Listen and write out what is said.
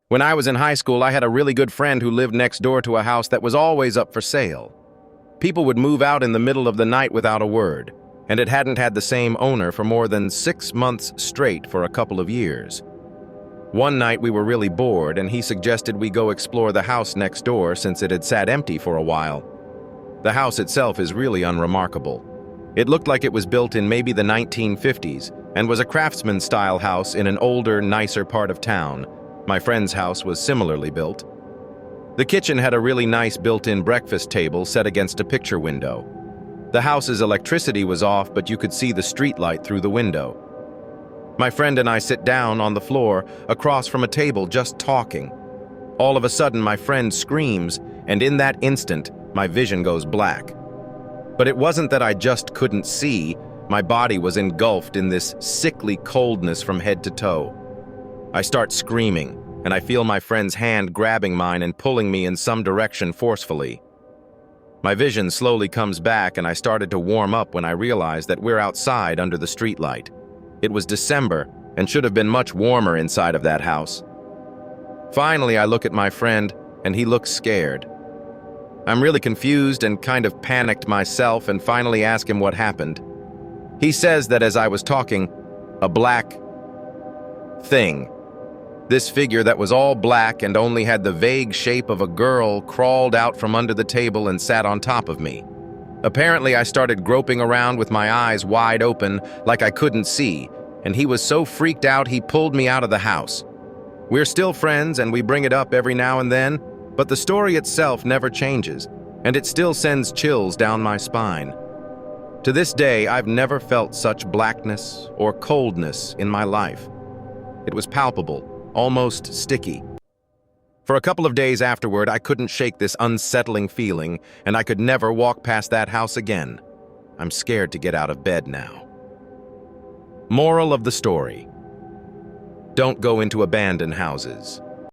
When I was in high school, I had a really good friend who lived next door to a house that was always up for sale. People would move out in the middle of the night without a word, and it hadn't had the same owner for more than 6 months straight for a couple of years. One night we were really bored, and he suggested we go explore the house next door since it had sat empty for a while. The house itself is really unremarkable. It looked like it was built in maybe the 1950s and was a craftsman-style house in an older, nicer part of town. My friend's house was similarly built. The kitchen had a really nice built-in breakfast table set against a picture window. The house's electricity was off, but you could see the streetlight through the window. My friend and I sit down on the floor across from a table just talking. All of a sudden, my friend screams, and in that instant, my vision goes black. But it wasn't that I just couldn't see. My body was engulfed in this sickly coldness from head to toe. I start screaming, and I feel my friend's hand grabbing mine and pulling me in some direction forcefully. My vision slowly comes back, and I started to warm up when I realized that we're outside under the streetlight. It was December, and should have been much warmer inside of that house. Finally, I look at my friend, and he looks scared. I'm really confused and kind of panicked myself, and finally ask him what happened. He says that as I was talking, a black thing, this figure that was all black and only had the vague shape of a girl, crawled out from under the table and sat on top of me. Apparently, I started groping around with my eyes wide open like I couldn't see, and he was so freaked out he pulled me out of the house. We're still friends and we bring it up every now and then, but the story itself never changes, and it still sends chills down my spine. To this day, I've never felt such blackness or coldness in my life. It was palpable, almost sticky. For a couple of days afterward, I couldn't shake this unsettling feeling, and I could never walk past that house again. I'm scared to get out of bed now. Moral of the story: don't go into abandoned houses.